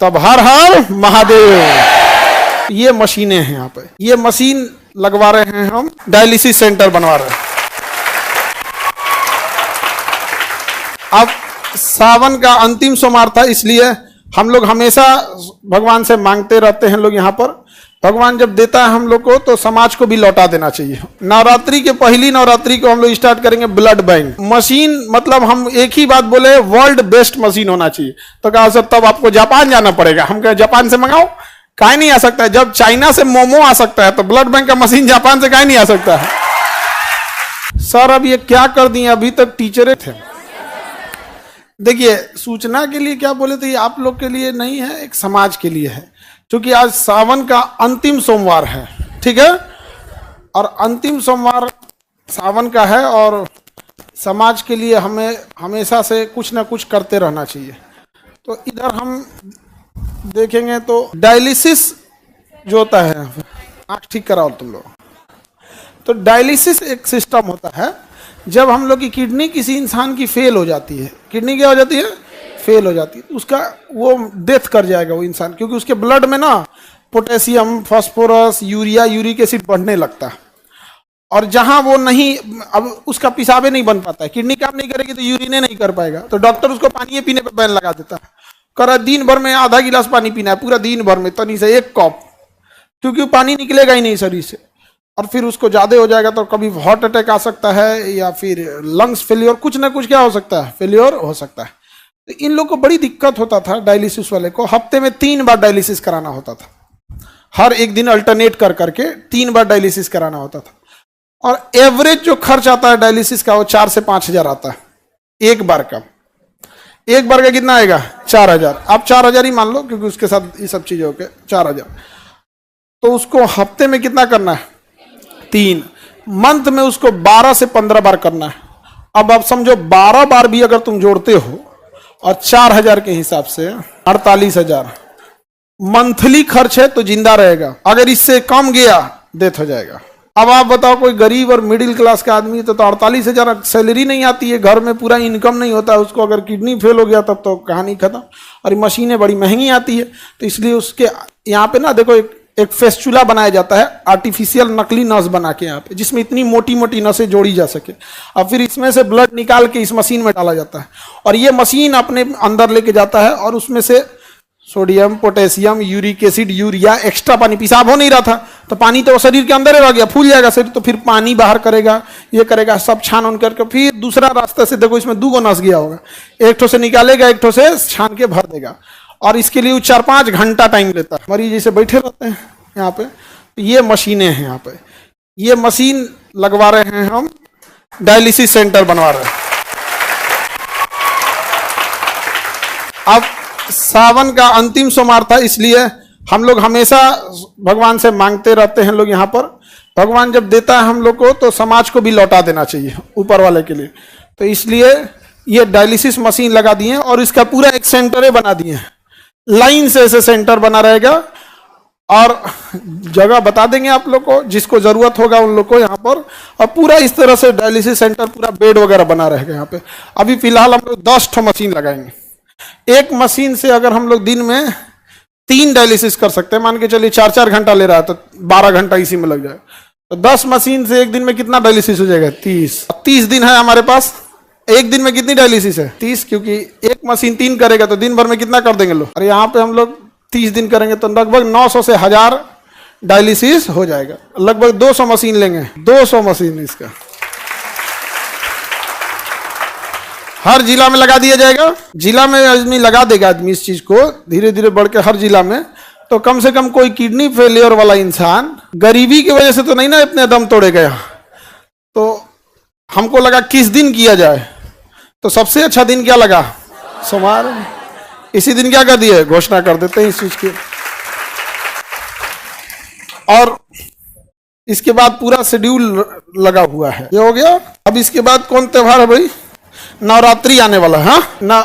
तब हर हर महादेव। ये मशीनें हैं यहाँ पे, ये मशीन लगवा रहे हैं हम, डायलिसिस सेंटर बनवा रहे हैं। अब सावन का अंतिम सोमवार था, इसलिए हम लोग हमेशा भगवान से मांगते रहते हैं लोग यहाँ पर। भगवान जब देता है हम लोग को तो समाज को भी लौटा देना चाहिए। नवरात्रि के पहली नवरात्रि को हम लोग स्टार्ट करेंगे ब्लड बैंक मशीन, मतलब हम एक ही बात बोले, वर्ल्ड बेस्ट मशीन होना चाहिए। तो कहा सर तब आपको जापान जाना पड़ेगा। हम कहे जापान से मंगाओ, काहे नहीं आ सकता है? जब चाइना से मोमो आ सकता है तो ब्लड बैंक का मशीन जापान से काहे नहीं आ सकता है? सर अब ये क्या कर दिए, अभी तक टीचरे थे। देखिए सूचना के लिए क्या बोले थे, ये आप लोग के लिए नहीं है, एक समाज के लिए है। क्योंकि आज सावन का अंतिम सोमवार है, ठीक है, और अंतिम सोमवार सावन का है, और समाज के लिए हमें हमेशा से कुछ ना कुछ करते रहना चाहिए। तो इधर हम देखेंगे तो डायलिसिस जो होता है, आँख ठीक कराओ तुम लोग। तो डायलिसिस एक सिस्टम होता है, जब हम लोग की किडनी किसी इंसान की फेल हो जाती है, किडनी क्या हो जाती है, फेल हो जाती है, उसका वो डेथ कर जाएगा वो इंसान, क्योंकि उसके ब्लड में ना potassium, phosphorus, urea, uric acid बढ़ने लगता है। और जहां वो नहीं, अब उसका पेशाबे नहीं बन पाता है, किडनी काम नहीं करेगी तो यूरिने नहीं कर पाएगा, तो डॉक्टर उसको पानी पीने पर बैन लगा देता है। करा दिन भर में आधा गिलास पानी पीना है, पूरा दिन भर में तनी से एक कप, क्योंकि पानी निकलेगा ही नहीं शरीर से। और फिर उसको ज़्यादा हो जाएगा तो कभी हार्ट अटैक आ सकता है, या फिर लंग्स फेलियर, कुछ ना कुछ क्या हो सकता है, फेलियर हो सकता है। तो इन लोग को बड़ी दिक्कत होता था, डायलिसिस वाले को हफ्ते में 3 बार डायलिसिस कराना होता था, हर एक दिन अल्टरनेट कर करके 3 बार डायलिसिस कराना होता था। और एवरेज जो खर्च आता है डायलिसिस का वो 4 से 5 हजार आता है एक बार का। एक बार का कितना आएगा, 4 हजार। आप 4 हजार ही मान लो, क्योंकि उसके साथ ये सब चीजें होके 4 हजार। तो उसको हफ्ते में कितना करना है, 3, मंथ में उसको 12 से 15 बार करना है। अब आप समझो 12 बार भी अगर तुम जोड़ते हो और 4 हजार के हिसाब से 48 हजार मंथली खर्च है, तो जिंदा रहेगा। अगर इससे कम गया डेथ हो जाएगा। अब आप बताओ कोई गरीब और मिडिल क्लास का आदमी तो 48 हजार सैलरी नहीं आती है, घर में पूरा इनकम नहीं होता है उसको, अगर किडनी फेल हो गया तब तो कहानी खत्म। और ये मशीनें बड़ी महंगी आती है, तो इसलिए उसके यहाँ पे ना देखो एक फेस्चुला बनाया जाता है, आर्टिफिशियल नकली नस बना के यहाँ पे, जिसमें इतनी मोटी मोटी नसें जोड़ी जा सके। और फिर इसमें से ब्लड निकाल के इस मशीन में डाला जाता है, और ये मशीन अपने अंदर लेके जाता है, और उसमें से sodium, potassium, uric acid, urea, extra पानी, पेशाब हो नहीं रहा था तो पानी तो शरीर के अंदर ही रह गया, फूल जाएगा शरीर, तो फिर पानी बाहर करेगा, ये करेगा, सब छान उन करके फिर दूसरा रास्ते से, देखो इसमें 2 नस गया होगा, एक ठो से निकालेगा, एक ठो से छान के भर देगा। और इसके लिए 4-5 घंटा टाइम लेता है। मरीज जैसे बैठे रहते हैं यहाँ पे, ये मशीनें हैं यहाँ पे, ये मशीन लगवा रहे हैं हम, डायलिसिस सेंटर बनवा रहे हैं। अब सावन का अंतिम सोमवार था, इसलिए हम लोग हमेशा भगवान से मांगते रहते हैं लोग यहाँ पर। भगवान जब देता है हम लोग को तो समाज को भी लौटा देना चाहिए ऊपर वाले के लिए। तो इसलिए ये डायलिसिस मशीन लगा दिए हैं, और इसका पूरा एक सेंटर बना दिए हैं, लाइन से ऐसे सेंटर बना रहेगा, और जगह बता देंगे आप लोग को, जिसको जरूरत होगा उन लोग को यहाँ पर। और पूरा इस तरह से डायलिसिस सेंटर, पूरा बेड वगैरह बना रहेगा यहाँ पे। अभी फिलहाल हम लोग 10 ठो मशीन लगाएंगे। एक मशीन से अगर हम लोग दिन में 3 डायलिसिस कर सकते हैं, मान के चलिए 4-4 घंटा ले रहा है तो 12 घंटा इसी में लग जाएगा। तो 10 मशीन से एक दिन में कितना डायलिसिस हो जाएगा, 30 दिन है हमारे पास। एक दिन में कितनी डायलिसिस है, 30, क्योंकि एक मशीन 3 करेगा तो दिन भर में कितना कर देंगे लोग। और यहाँ पे हम लोग 30 दिन करेंगे तो लगभग 900 से 1000 डायलिसिस हो जाएगा। लगभग 200 मशीन लेंगे, 200 मशीन इसका हर जिला में लगा दिया जाएगा। जिला में आदमी लगा देगा, आदमी इस चीज को धीरे धीरे बढ़ के हर जिला में, तो कम से कम कोई किडनी फेलियर वाला इंसान गरीबी की वजह से तो नहीं ना इतने दम तोड़े गया। तो हमको लगा किस दिन किया जाए, तो सबसे अच्छा दिन क्या लगा, सोमवार। इसी दिन क्या कर दिए, घोषणा कर देते हैं इस चीज की। और इसके बाद पूरा शेड्यूल लगा हुआ है, ये हो गया। अब इसके बाद कौन त्योहार है भाई, नवरात्रि आने वाला है ना।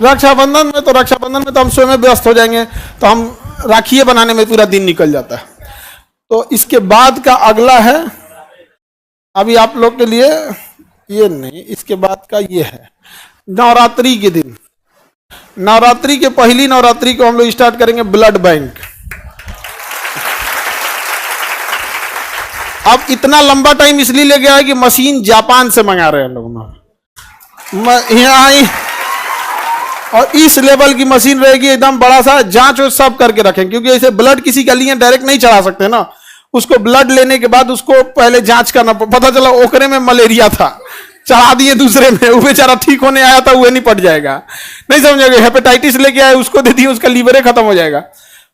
रक्षाबंधन में तो हम स्वयं व्यस्त हो जाएंगे, तो हम राखियां बनाने में पूरा दिन निकल जाता है। तो इसके बाद का अगला है, अभी आप लोग के लिए ये नहीं, इसके बाद का ये है नवरात्रि के दिन। नवरात्रि के पहली नवरात्रि को हम लोग स्टार्ट करेंगे ब्लड बैंक। अब इतना लंबा टाइम इसलिए ले गया है कि मशीन जापान से मंगा रहे हैं लोग यहाँ, और इस लेवल की मशीन रहेगी, एकदम बड़ा सा जांच सब करके रखें, क्योंकि ऐसे ब्लड किसी का लिए डायरेक्ट नहीं चढ़ा सकते ना, उसको ब्लड लेने के बाद उसको पहले जांच करना, पता चला ओकरे में मलेरिया था, चढ़ा दिए दूसरे में, वो बेचारा ठीक होने आया था, वो नहीं पट जाएगा, नहीं समझोगे। हेपेटाइटिस लेके आए, उसको दे दिए, उसका लीवर खत्म हो जाएगा।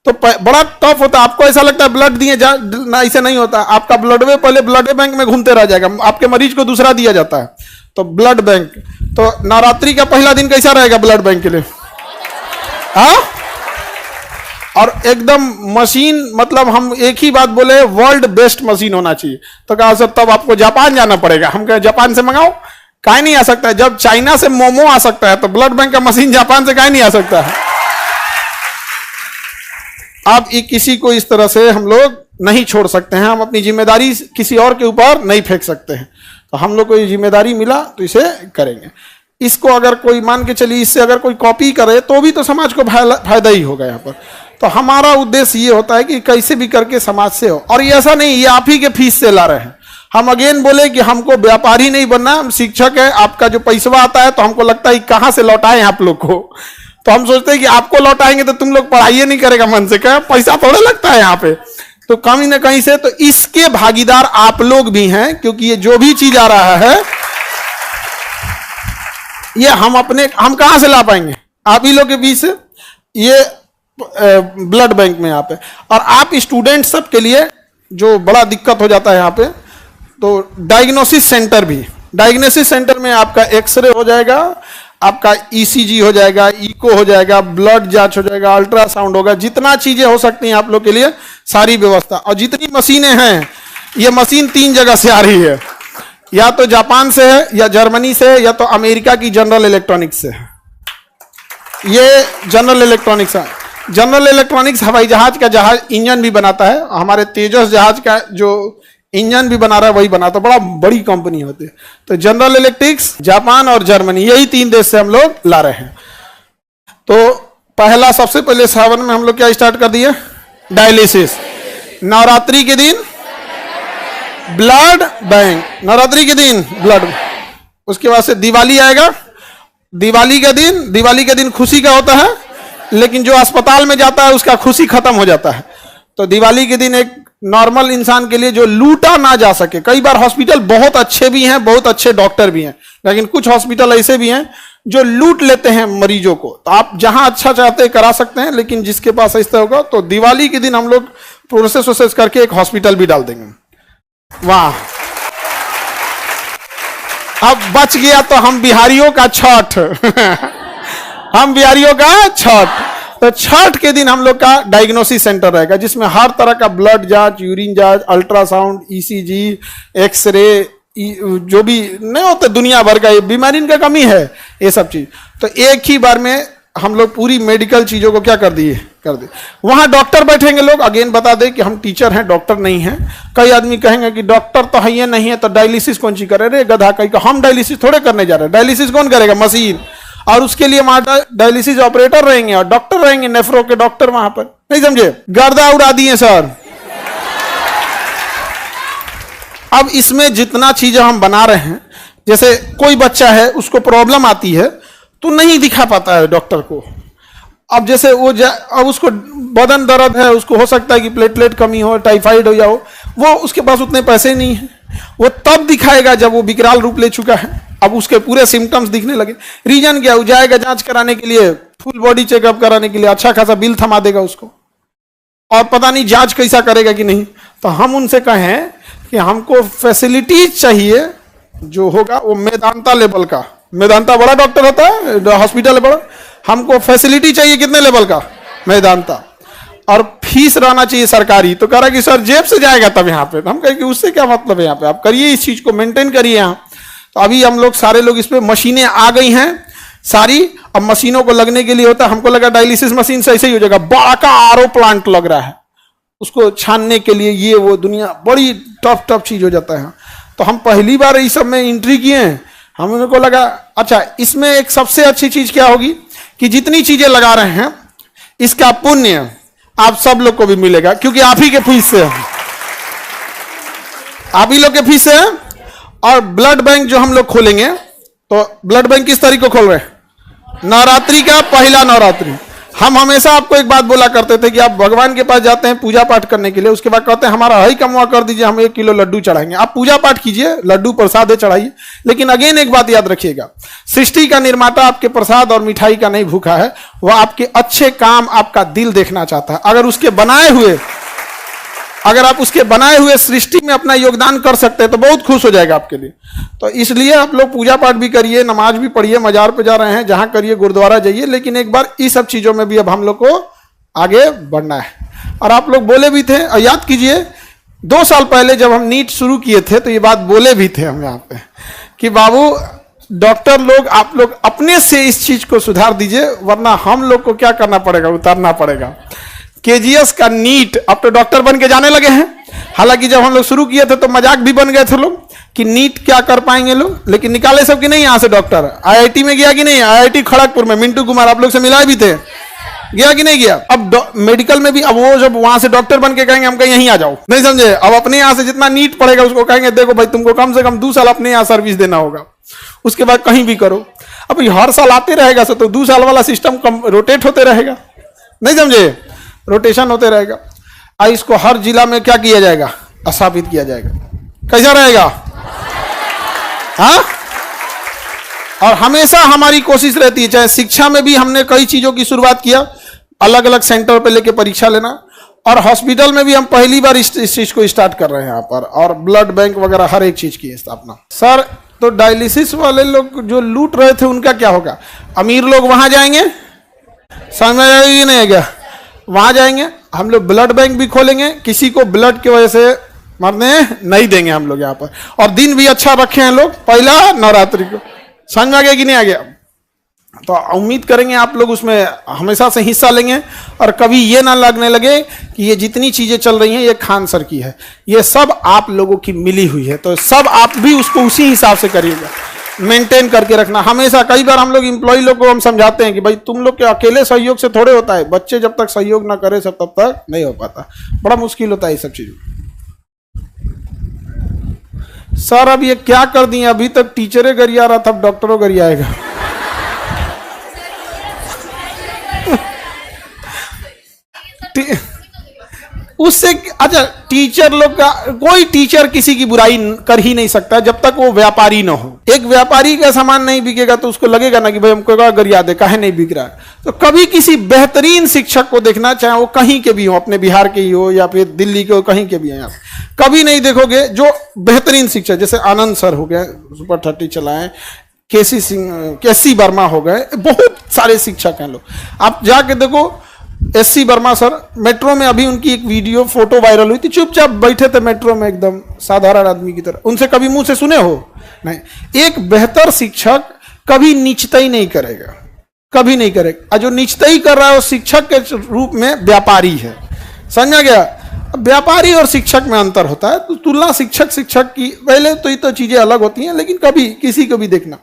तो बड़ा टफ होता है। आपको ऐसा लगता है ब्लड दिए ना, ऐसे नहीं होता। आपका ब्लड वे पहले ब्लड बैंक में घूमते रह जाएगा, आपके मरीज को दूसरा दिया जाता है। तो ब्लड बैंक, तो नवरात्रि का पहला दिन कैसा रहेगा ब्लड बैंक के लिए? हाँ, और एकदम मशीन, मतलब हम एक ही बात बोले, वर्ल्ड बेस्ट मशीन होना चाहिए। तो कहा सर तब आपको जापान जाना पड़ेगा। हम कहे जापान से मंगाओ, काहे नहीं आ सकता है? जब चाइना से मोमो आ सकता है तो ब्लड बैंक का मशीन जापान से काहे नहीं आ सकता है? अब किसी को इस तरह से हम लोग नहीं छोड़ सकते हैं, हम अपनी जिम्मेदारी किसी और के ऊपर नहीं फेंक सकते हैं। तो हम लोग को ये जिम्मेदारी मिला तो इसे करेंगे। इसको अगर कोई मान के चलिए, इससे अगर कोई कॉपी करे तो भी तो समाज को फायदा ही होगा यहाँ पर। तो हमारा उद्देश्य ये होता है कि कैसे भी करके समाज से हो। और ये ऐसा नहीं ये आप ही के फीस से ला रहे हैं। हम अगेन बोले कि हमको व्यापारी नहीं बनना, हम शिक्षक है। आपका जो पैसा आता है तो हमको लगता है कहाँ से लौटाएं आप लोग को। तो हम सोचते हैं कि आपको लौटाएंगे तो तुम लोग पढ़ाई नहीं करेगा मन से, क्या पैसा थोड़ा लगता है यहाँ पे, तो कहीं ना कहीं से। तो इसके भागीदार आप लोग भी हैं, क्योंकि ये जो भी चीज आ रहा है ये हम कहां से ला पाएंगे? आप ही लोग के बीच से। ये ब्लड बैंक में यहाँ पे, और आप स्टूडेंट सब के लिए जो बड़ा दिक्कत हो जाता है यहाँ पे, तो डायग्नोसिस सेंटर भी, डायग्नोसिस सेंटर में आपका एक्सरे हो जाएगा, आपका ईसीजी हो जाएगा, इको हो जाएगा, ब्लड जांच हो जाएगा, अल्ट्रासाउंड होगा, जितना चीजें हो सकती हैं आप लोग के लिए सारी व्यवस्था। और जितनी मशीनें हैं, ये मशीन 3 जगह से आ रही है, या तो जापान से है, या जर्मनी से है, या तो अमेरिका की जनरल इलेक्ट्रॉनिक्स से है। ये जनरल इलेक्ट्रॉनिक्स है। जनरल इलेक्ट्रॉनिक्स हवाई जहाज का इंजन भी बनाता है। हमारे तेजस जहाज का जो इंजन भी बना रहा है वही बनाता है, बड़ा बड़ी कंपनी होती है। तो जनरल इलेक्ट्रिक्स, जापान और जर्मनी, यही 3 देश से हम लोग ला रहे हैं। तो पहला, सबसे पहले सावन में हम लोग क्या स्टार्ट कर दिए? डायलिसिस। नवरात्रि के दिन ब्लड बैंक, नवरात्रि के दिन ब्लड। उसके बाद से दिवाली आएगा। दिवाली के दिन खुशी का होता है, लेकिन जो अस्पताल में जाता है उसका खुशी खत्म हो जाता है। तो दिवाली के दिन एक नॉर्मल इंसान के लिए जो लूटा ना जा सके, कई बार हॉस्पिटल बहुत अच्छे भी हैं, बहुत अच्छे डॉक्टर भी हैं, लेकिन कुछ हॉस्पिटल ऐसे भी हैं जो लूट लेते हैं मरीजों को। तो आप जहां अच्छा चाहते हैं करा सकते हैं, लेकिन जिसके पास ऐसा होगा, तो दिवाली के दिन हम लोग प्रोसेस करके एक हॉस्पिटल भी डाल देंगे। वाह, अब बच गया तो हम बिहारियों का छठ हम बिहारियों का छठ। तो छठ के दिन हम लोग का डायग्नोसिस सेंटर रहेगा, जिसमें हर तरह का ब्लड जांच, यूरिन जांच, अल्ट्रासाउंड, ईसीजी, एक्सरे, जो भी नहीं होता दुनिया भर का, ये बीमारी का कमी है, ये सब चीज। तो एक ही बार में हम लोग पूरी मेडिकल चीजों को क्या कर दिए। वहां डॉक्टर बैठेंगे। लोग अगेन बता दें कि हम टीचर हैं, डॉक्टर नहीं हैं। कई आदमी कहेंगे कि डॉक्टर तो है नहीं है तो डायलिसिस कौन सी करे रे गधा, कहीं का हम डायलिसिस थोड़े करने जा रहे हैं। डायलिसिस कौन करेगा? मशीन। और उसके लिए वहां डायलिसिस ऑपरेटर रहेंगे और डॉक्टर रहेंगे, नेफ्रो के डॉक्टर वहां पर। नहीं समझे? गर्दा उड़ा दिए सर। अब इसमें जितना चीजें हम बना रहे हैं, जैसे कोई बच्चा है उसको प्रॉब्लम आती है तो नहीं दिखा पाता है डॉक्टर को। अब जैसे अब उसको बदन दर्द है, उसको हो सकता है कि प्लेटलेट कमी हो, टाइफाइड हो जाओ, वो उसके पास उतने पैसे नहीं है। वो तब दिखाएगा जब वो विकराल रूप ले चुका है, अब उसके पूरे सिम्टम्स दिखने लगे। रीजन क्या? वो जाएगा जांच कराने के लिए, फुल बॉडी चेकअप कराने के लिए, अच्छा खासा बिल थमा देगा उसको, और पता नहीं जांच कैसा करेगा कि नहीं। तो हम उनसे कहें कि हमको फैसिलिटीज चाहिए, जो होगा वो मेदांता लेवल का। मेदांता बड़ा डॉक्टर होता है, हॉस्पिटल है बड़ा। हमको फैसिलिटी चाहिए कितने लेवल का? मेदांता। और फीस रहना चाहिए सरकारी। तो कह रहा कि सर जेब से जाएगा तब यहाँ पे। तो हम कहें कि उससे क्या मतलब है, यहाँ पे आप करिए, इस चीज को मेंटेन करिए यहाँ। तो अभी हम लोग सारे लोग इस पे, मशीनें आ गई हैं सारी। अब मशीनों को लगने के लिए होता है, हमको लगा डायलिसिस मशीन से ऐसे ही हो जाएगा, बड़ा का आरओ प्लांट लग रहा है उसको छानने के लिए, ये वो दुनिया बड़ी टफ चीज हो जाता है। तो हम पहली बार इस सब में एंट्री किए हैं। हम को लगा अच्छा इसमें एक सबसे अच्छी चीज क्या होगी कि जितनी चीजें लगा रहे हैं इसका पुण्य आप सब लोग को भी मिलेगा, क्योंकि आप ही के फीस से है, आप ही लोग के फीस से है। और ब्लड बैंक जो हम लोग खोलेंगे, तो ब्लड बैंक किस तारीख को खोल रहे हैं? नवरात्रि का पहला नवरात्रि। हम हमेशा आपको एक बात बोला करते थे कि आप भगवान के पास जाते हैं पूजा पाठ करने के लिए, उसके बाद कहते हैं हमारा हई कमवा कर दीजिए, हम 1 किलो लड्डू चढ़ाएंगे। आप पूजा पाठ कीजिए, लड्डू प्रसाद चढ़ाइए, लेकिन अगेन एक बात याद रखिएगा, सृष्टि का निर्माता आपके प्रसाद और मिठाई का नहीं भूखा है, वह आपके अच्छे काम, आपका दिल देखना चाहता है। अगर आप उसके बनाए हुए सृष्टि में अपना योगदान कर सकते हैं तो बहुत खुश हो जाएगा आपके लिए। तो इसलिए आप लोग पूजा पाठ भी करिए, नमाज भी पढ़िए, मजार पे जा रहे हैं जहां करिए, गुरुद्वारा जाइए, लेकिन एक बार इस सब चीजों में भी अब हम लोग को आगे बढ़ना है। और आप लोग बोले भी थे, और याद कीजिए 2 साल पहले जब हम नीट शुरू किए थे तो ये बात बोले भी थे हम यहाँ पे कि बाबू डॉक्टर लोग, आप लोग अपने से इस चीज को सुधार दीजिए, वरना हम लोग को क्या करना पड़ेगा, उतारना पड़ेगा। केजीएस का नीट, अब तो डॉक्टर बन के जाने लगे हैं। हालांकि जब हम लोग शुरू किए थे तो मजाक भी बन गए थे लोग कि नीट क्या कर पाएंगे लोग, लेकिन निकाले सब कि नहीं यहाँ से डॉक्टर। आईआईटी में गया कि नहीं? आईआईटी खड़गपुर में मिंटू कुमार आप लोग से मिलाए भी थे, गया कि नहीं गया? अब मेडिकल में भी अब वो जब वहां से डॉक्टर बन के कहेंगे हम कहीं यहीं आ जाओ, नहीं समझे? अब अपने यहाँ से जितना नीट पड़ेगा उसको कहेंगे देखो भाई तुमको कम से कम 2 साल अपने यहाँ सर्विस देना होगा, उसके बाद कहीं भी करो। अब हर साल आते रहेगा तो 2 साल वाला सिस्टम रोटेट होते रहेगा, नहीं समझे? रोटेशन होते रहेगा। इसको हर जिला में क्या किया जाएगा? स्थापित किया जाएगा। कैसा रहेगा? हाँ? और हमेशा हमारी कोशिश रहती है, चाहे शिक्षा में भी हमने कई चीजों की शुरुआत किया, अलग अलग सेंटर पे लेके परीक्षा लेना, और हॉस्पिटल में भी हम पहली बार इस चीज को स्टार्ट कर रहे हैं यहाँ पर, और ब्लड बैंक वगैरह हर एक चीज की स्थापना। सर तो डायलिसिस वाले लोग जो लूट रहे थे उनका क्या होगा? अमीर लोग वहां जाएंगे, समझ में आएगी नहीं है क्या? वहां जाएंगे, हम लोग ब्लड बैंक भी खोलेंगे, किसी को ब्लड की वजह से मरने नहीं देंगे हम लोग यहाँ पर। और दिन भी अच्छा रखे हैं लोग, पहला नवरात्रि को। समझ में आ गया कि नहीं आ गया? तो उम्मीद करेंगे आप लोग उसमें हमेशा से हिस्सा लेंगे, और कभी ये ना लगने लगे कि ये जितनी चीजें चल रही हैं ये खान सर की है, ये सब आप लोगों की मिली हुई है। तो सब आप भी उसको उसी हिसाब से करिएगा, मेंटेन करके रखना हमेशा। कई बार हम लोग एम्प्लॉय लोग को हम समझाते हैं कि भाई तुम लोग के अकेले सहयोग से थोड़े होता है, बच्चे जब तक सहयोग ना करे सब तब तक नहीं हो पाता, बड़ा मुश्किल होता है ये सब चीज। सर अब ये क्या कर दिए, अभी तक टीचरे गरिया रहा था, अब डॉक्टरों गरियाएगा। उससे अच्छा, टीचर लोग का, कोई टीचर किसी की बुराई कर ही नहीं सकता जब तक वो व्यापारी ना हो। एक व्यापारी का सामान नहीं बिकेगा तो उसको लगेगा ना कि भाई हमको गरिया दे, काहे नहीं बिक रहा है। तो कभी किसी बेहतरीन शिक्षक को देखना, चाहे वो कहीं के भी हो, अपने बिहार के ही हो या फिर दिल्ली के हो, कहीं के भी हैं, कभी नहीं देखोगे जो बेहतरीन शिक्षक, जैसे आनंद सर हो गए, सुपर 30 चलाएं, केसी वर्मा हो गए, बहुत सारे शिक्षक हैं लोग। आप जाके देखो, एससी वर्मा सर, मेट्रो में अभी उनकी एक वीडियो फोटो वायरल हुई थी, चुपचाप बैठे थे मेट्रो में एकदम साधारण आदमी की तरह। उनसे कभी मुंह से सुने हो? नहीं। एक बेहतर शिक्षक कभी नीचताई नहीं करेगा, कभी नहीं करेगा। और जो नीचताई कर रहा है वो शिक्षक के रूप में व्यापारी है, समझा गया? व्यापारी और शिक्षक में अंतर होता है, तो तुलना शिक्षक की पहले तो ये तो चीजें अलग होती हैं, लेकिन कभी किसी को भी देखना।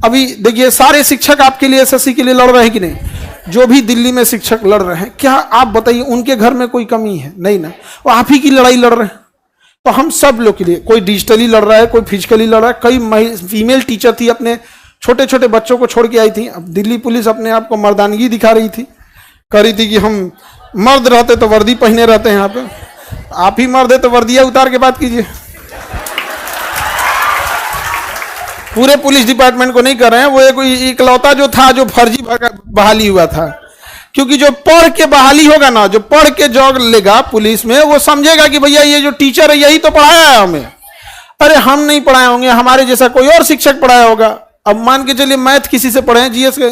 अभी देखिए सारे शिक्षक आपके लिए एसएससी के लिए लड़ रहे हैं कि नहीं? जो भी दिल्ली में शिक्षक लड़ रहे हैं, क्या आप बताइए उनके घर में कोई कमी है? नहीं ना, वो आप ही की लड़ाई लड़ रहे हैं। तो हम सब लोग के लिए, कोई डिजिटली लड़ रहा है, कोई फिजिकली लड़ रहा है। कई फीमेल टीचर थी, अपने छोटे छोटे बच्चों को छोड़ के आई थी। अब दिल्ली पुलिस अपने आप को मर्दानगी दिखा रही थी, कह रही थी कि हम मर्द रहते तो वर्दी पहने रहते हैं यहाँ पे, आप ही मर्द है तो वर्दिया उतार के बात कीजिए। पूरे पुलिस डिपार्टमेंट को नहीं कर रहे हैं, वो कोई इकलौता जो था जो फर्जी बहाली हुआ था। क्योंकि जो पढ़ के बहाली होगा ना, जो पढ़ के जॉब लेगा पुलिस में, वो समझेगा कि भैया ये जो टीचर है यही तो पढ़ाया है हमें। अरे हम नहीं पढ़ाए होंगे, हमारे जैसा कोई और शिक्षक पढ़ाया होगा। अब मान के चलिए मैथ किसी से पढ़े हैं, जीएस के,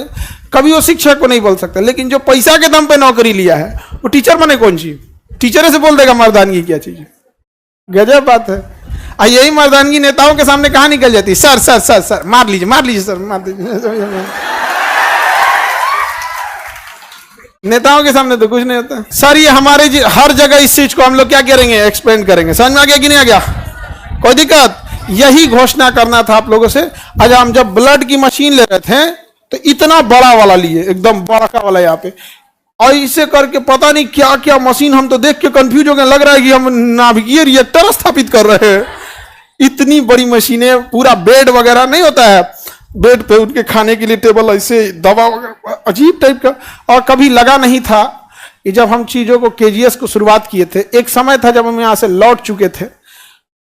कभी वो शिक्षक को नहीं बोल सकता। लेकिन जो पैसा के दम पे नौकरी लिया है वो टीचर बने कौन चीज? टीचर से बोल देगा मर्दानगी क्या चीज। गजब बात है। यही मर्दानगी नेताओं के सामने कहाँ निकल जाती है? सर सर सर सर मार लीजिए सर, मार दीजिए। नेताओं के सामने तो कुछ नहीं होता। सर ये हमारे हर जगह इस चीज को हम लोग क्या करेंगे, एक्सपेंड करेंगे। समझ में आ गया कि नहीं आ गया? कोई दिक्कत? यही घोषणा करना था आप लोगों से। आज हम जब ब्लड की मशीन ले रहे थे तो इतना बड़ा वाला लिए, एकदम बड़ा का वाला यहाँ पे, और इसे करके पता नहीं क्या क्या मशीन, हम तो देख के कंफ्यूज हो गए, लग रहा है कि हम नाभिकीय रिएक्टर स्थापित कर रहे हैं। इतनी बड़ी मशीनें, पूरा बेड वगैरह नहीं होता है, बेड पे उनके खाने के लिए टेबल, ऐसे दवा वगैरह, अजीब टाइप का। और कभी लगा नहीं था कि जब हम चीजों को केजीएस को शुरुआत किए थे, एक समय था जब हम यहां से लौट चुके थे,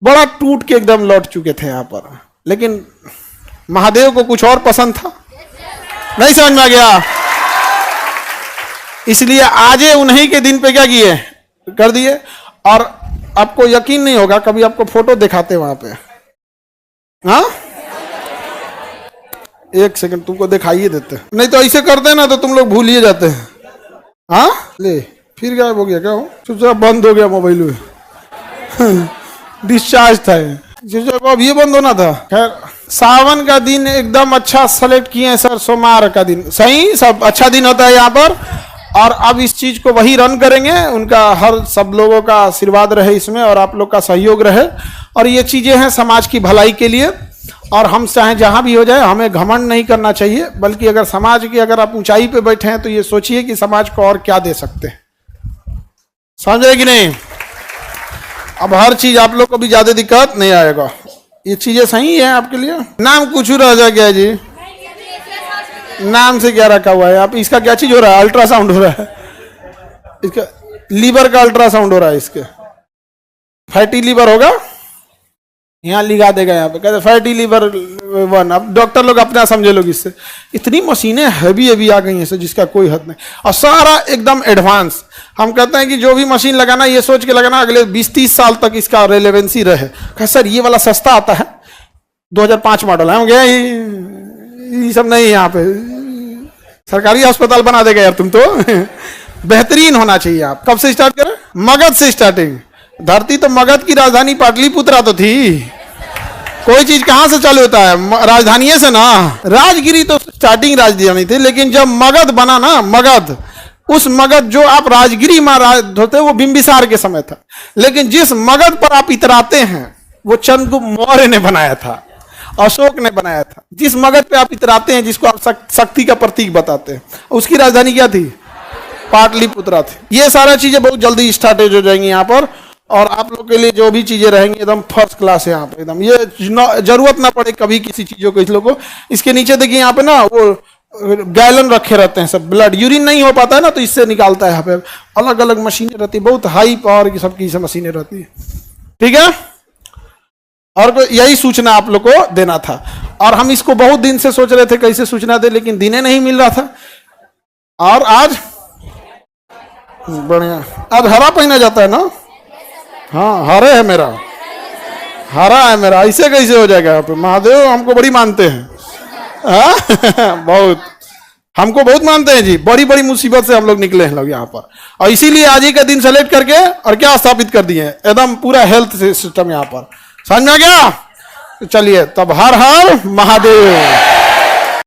बड़ा टूट के एकदम लौट चुके थे यहाँ पर, लेकिन महादेव को कुछ और पसंद था, नहीं समझ में आ गया, इसलिए आज उन्हीं के दिन पे क्या किए, कर दिए। और आपको यकीन नहीं होगा, कभी आपको फोटो दिखाते वहां पे, हाँ एक सेकंड तुमको दिखाइए देते, नहीं तो ऐसे करते ना तो तुम लोग भूल ही जाते हैं। हाँ ले, फिर गायब हो गया क्या, हो चुपचाप बंद हो गया मोबाइल में डिस्चार्ज था अब ये बंद होना था। खैर, सावन का दिन एकदम अच्छा सेलेक्ट किए हैं सर, सोमवार का दिन सही, सब अच्छा दिन होता है यहाँ पर। और अब इस चीज को वही रन करेंगे, उनका हर सब लोगों का आशीर्वाद रहे इसमें, और आप लोग का सहयोग रहे। और ये चीजें हैं समाज की भलाई के लिए, और हम चाहे जहां भी हो जाए, हमें घमंड नहीं करना चाहिए, बल्कि अगर समाज की, अगर आप ऊंचाई पे बैठे हैं तो ये सोचिए कि समाज को और क्या दे सकते हैं, समझ रहे कि नहीं। अब हर चीज आप लोग को भी ज्यादा दिक्कत नहीं आएगा, ये चीजें सही है आपके लिए। नाम कुछ रह जा गया जी, नाम से क्या रखा हुआ है, आप इसका क्या चीज हो रहा है, अल्ट्रासाउंड हो रहा है, इसका लीवर का अल्ट्रासाउंड हो रहा है, इसके फैटी लीवर होगा, यहाँ लिखा देगा, यहाँ पे कहते फैटी लीवर 1। अब डॉक्टर लोग अपना समझे लोग, इससे इतनी मशीनें हैवी हैवी आ गई हैं सर, जिसका कोई हद नहीं, और सारा एकदम एडवांस। हम कहते हैं कि जो भी मशीन लगाना, ये सोच के लगाना अगले 20-30 साल तक इसका रेलेवेंसी रहे। कहा सर ये वाला सस्ता आता है, 2005 मॉडल है, हम गए ये सब नहीं, यहाँ पे सरकारी अस्पताल बना देगा यार तुम तो बेहतरीन होना चाहिए। आप कब से स्टार्ट करें, मगध से स्टार्टिंग। धरती तो मगध की राजधानी पाटलिपुत्रा तो थी, कोई चीज कहां से चालू होता है, राजधानी से ना। राजगिरी तो स्टार्टिंग राजधानी थी, लेकिन जब मगध बना ना, मगध, उस मगध जो आप राजगिरी महाराज होते वो बिंबिसार के समय था, लेकिन जिस मगध पर आप इतराते हैं वो चंद्रगुप्त मौर्य ने बनाया था, अशोक ने बनाया था। जिस मगध पे आप इतराते हैं, जिसको आप शक्ति का प्रतीक बताते हैं, उसकी राजधानी क्या थी, पाटलिपुत्रा थी। ये सारा चीजें बहुत जल्दी स्टार्टेज हो जाएंगी यहाँ पर, और आप लोग के लिए जो भी चीजें रहेंगी एकदम फर्स्ट क्लास है यहाँ पे, एकदम ये जरूरत ना पड़े कभी किसी चीजों को। इस लोगों को इसके नीचे देखिए यहाँ पे ना वो गैलन रखे रहते हैं, सब ब्लड यूरिन नहीं हो पाता है ना, तो इससे निकालता है। यहाँ पे अलग अलग मशीनें रहती है, बहुत हाई पावर की सबकी मशीनें रहती है, ठीक है। और यही सूचना आप लोग को देना था, और हम इसको बहुत दिन से सोच रहे थे कैसे सूचना दे, लेकिन दिने नहीं मिल रहा था। और आज बढ़िया, आज हरा पहना जाता है ना, हाँ हरे है मेरा, हरा है मेरा, ऐसे कैसे हो जाएगा। यहाँ पे महादेव हमको बड़ी मानते हैं, बहुत, हमको बहुत मानते हैं जी, बड़ी बड़ी मुसीबत से हम लोग निकले हैं लोग यहाँ पर, और इसीलिए आज ही का दिन सेलेक्ट करके और क्या स्थापित कर दिए, एकदम पूरा हेल्थ सिस्टम यहाँ पर, समझ में आ गया। चलिए तब हर हर महादेव।